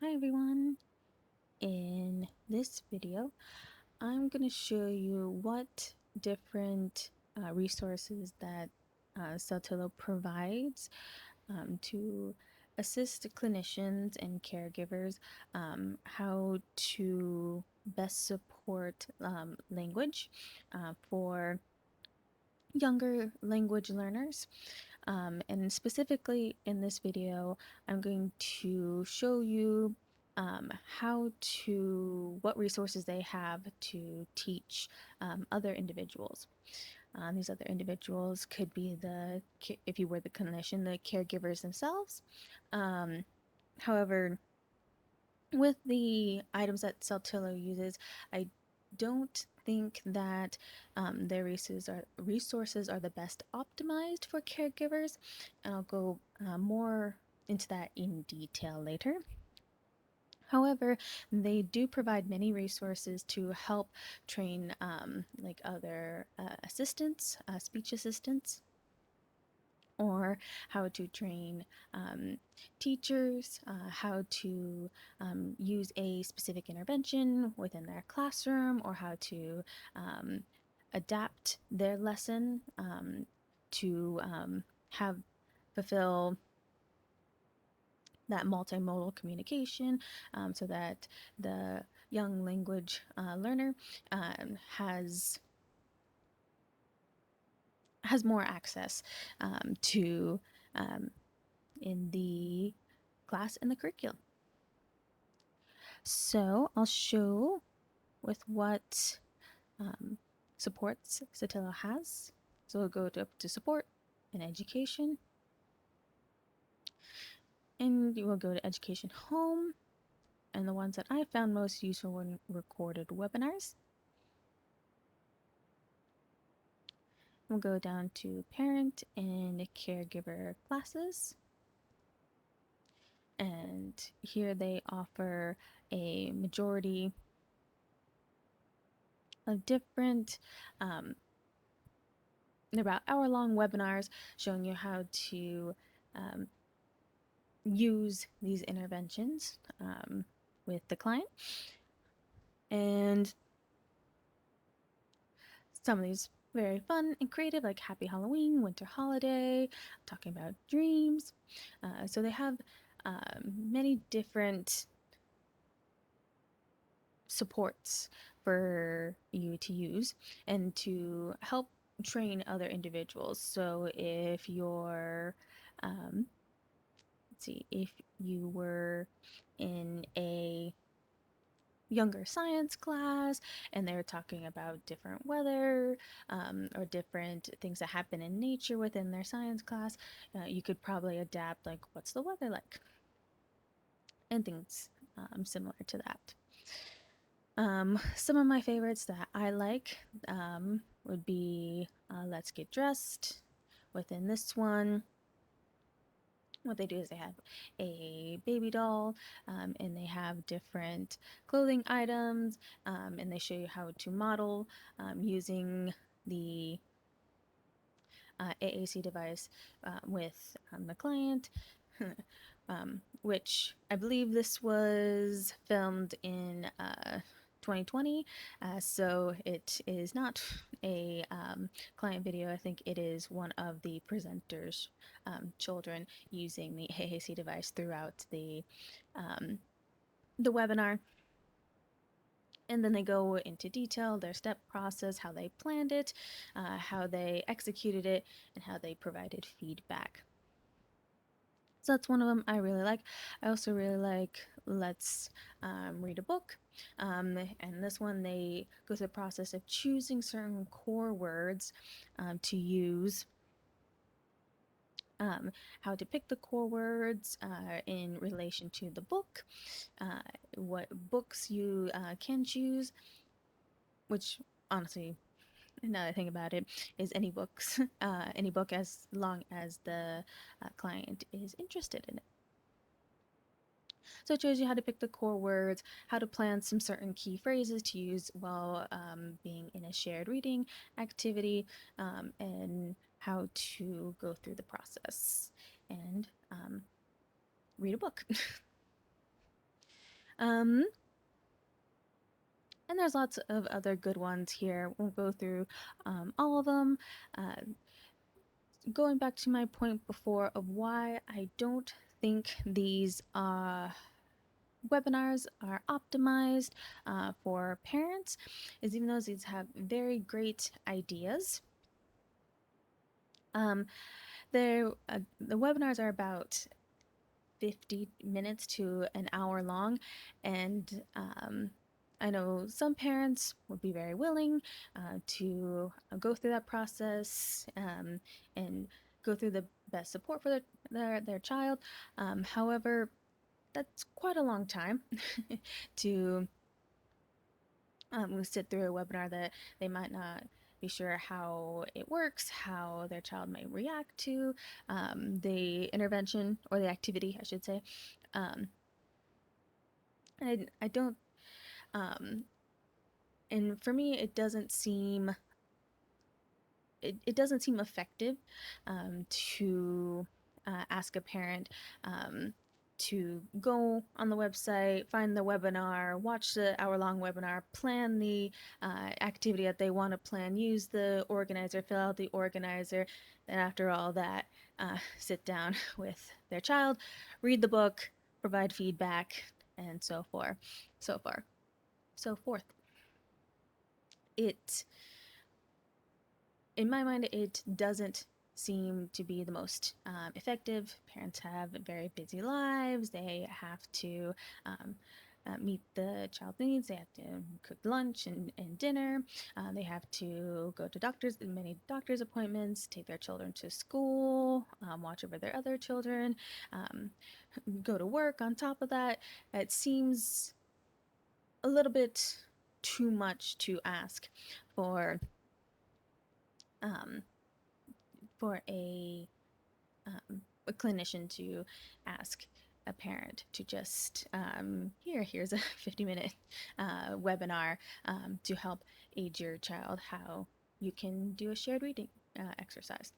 Hi everyone! In this video, I'm going to show you what different resources that Saltillo provides to assist clinicians and caregivers how to best support language for younger language learners. And specifically in this video, I'm going to show you what resources they have to teach other individuals. These other individuals could be if you were the clinician, the caregivers themselves. Um, However, with the items that Saltillo uses, I don't think that their resources are the best optimized for caregivers, and I'll go more into that in detail later. However, they do provide many resources to help train like other assistants, speech assistants, or how to train teachers, how to use a specific intervention within their classroom, or how to adapt their lesson to have fulfill that multimodal communication so that the young language learner has more access to um, in the class and the curriculum. So I'll show with what supports Saltillo has. So we'll go up to support and education, and you will go to education home, and the ones that I found most useful were recorded webinars. We'll go down to parent and caregiver classes, and here they offer a majority of different they're about hour-long webinars showing you how to um, use these interventions with the client. And some of these very fun and creative, like Happy Halloween, Winter Holiday, talking about dreams. So they have many different supports for you to use and to help train other individuals. So if you're let's see, if you were in a younger science class and they were talking about different weather or different things that happen in nature within their science class, you could probably adapt, like, what's the weather like? And things similar to that. Some of my favorites that I like would be Let's Get Dressed. Within this one, what they do is they have a baby doll and they have different clothing items and they show you how to model using the AAC device with the client. Which I believe this was filmed in 2020, so it is not a client video. I think it is one of the presenters' children using the AAC device throughout the webinar. And then they go into detail, their step process, how they planned it, how they executed it, and how they provided feedback. So that's one of them I really like. I also really like Let's Read a Book. And this one, they go through the process of choosing certain core words to use, how to pick the core words in relation to the book, what books you can choose, which honestly, another thing about it is any books, any book as long as the client is interested in it. So it shows you how to pick the core words, how to plan some certain key phrases to use while being in a shared reading activity, and how to go through the process and read a book. Um, and there's lots of other good ones here. We'll go through all of them. Uh, Going back to my point before of why I don't think these webinars are optimized for parents is even though these have very great ideas. Um, the webinars are about 50 minutes to an hour long, and I know some parents would be very willing to go through that process and go through the best support for their child. However, that's quite a long time to sit through a webinar that they might not be sure how it works, how their child might react to the intervention or the activity, I should say. Um, I don't, um, and for me, it doesn't seem effective to ask a parent to go on the website, find the webinar, watch the hour-long webinar, plan the activity that they want to plan, use the organizer, fill out the organizer, and after all that, sit down with their child, read the book, provide feedback, and so forth, so far, so forth. It In my mind, it doesn't seem to be the most effective. Parents have very busy lives. They have to meet the child's needs. They have to cook lunch and dinner. They have to go to many doctor's appointments, take their children to school, watch over their other children, um, go to work on top of that. It seems a little bit too much to ask for um, for a clinician to ask a parent to just here's a 50-minute webinar to help aid your child how you can do a shared reading exercise.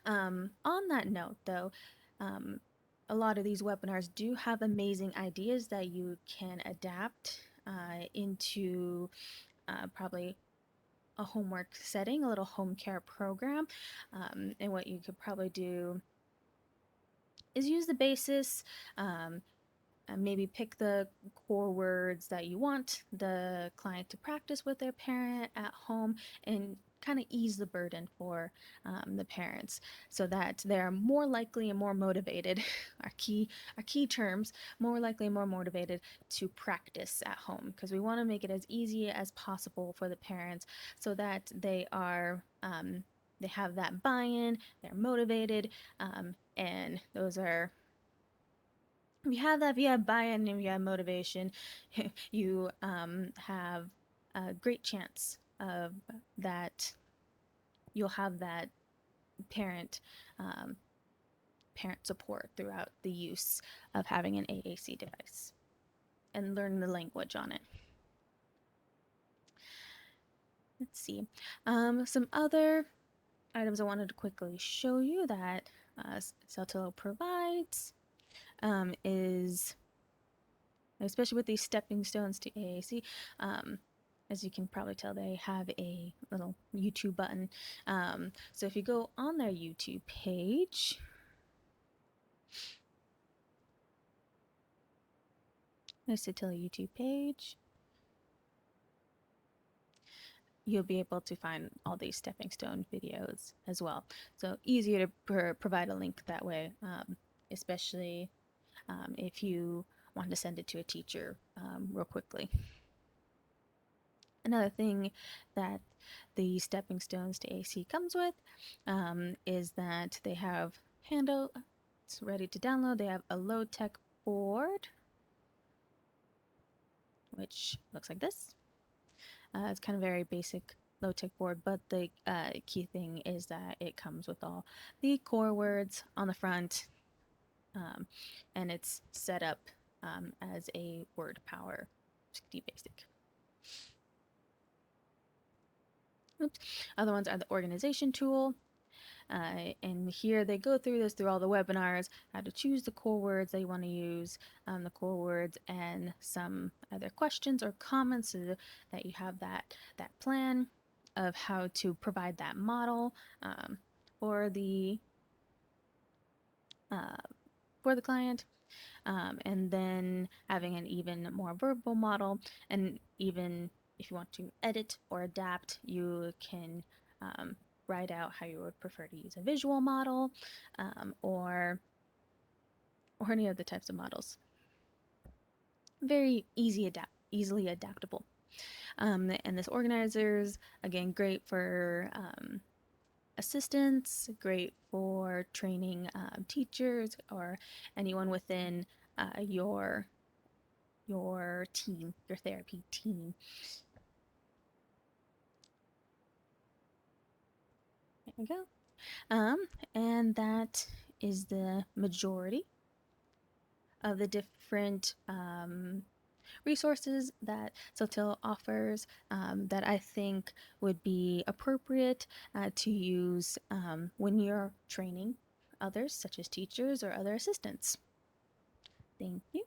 On that note, though, um, a lot of these webinars do have amazing ideas that you can adapt into probably a homework setting, a little home care program. And what you could probably do is use the basis, um, and maybe pick the core words that you want the client to practice with their parent at home and kind of ease the burden for the parents so that they're more likely and more motivated our key terms more likely and more motivated to practice at home because we want to make it as easy as possible for the parents so that they have that buy-in, they're motivated, and those are if you have buy-in and you have motivation, you have a great chance of that you'll have that parent um, parent support throughout the use of having an AAC device and learn the language on it. Let's see. Some other items I wanted to quickly show you that Saltillo provides is especially with these stepping stones to AAC. As you can probably tell, they have a little YouTube button. So if you go on their YouTube page, there's the Saltillo YouTube page, you'll be able to find all these stepping stone videos as well. So easier to provide a link that way, especially if you want to send it to a teacher real quickly. Another thing that the stepping stones to AC comes with is that they have handouts ready to download. They have a low-tech board, which looks like this. It's kind of very basic low-tech board, but the key thing is that it comes with all the core words on the front, and it's set up as a word power 60 basic. Oops. Other ones are the organization tool. And here they go through this through all the webinars, how to choose the core words they want to use, the core words, and some other questions or comments so that you have that plan of how to provide that model um, for the uh, for the client, and then having an even more verbal model. And even if you want to edit or adapt, you can um, write out how you would prefer to use a visual model, or any other types of models. Very easily adaptable. And this organizers, again, great for assistants, great for training teachers or anyone within your team, your therapy team. There we go. And that is the majority of the different resources that Saltillo offers that I think would be appropriate to use when you're training others, such as teachers or other assistants. Thank you.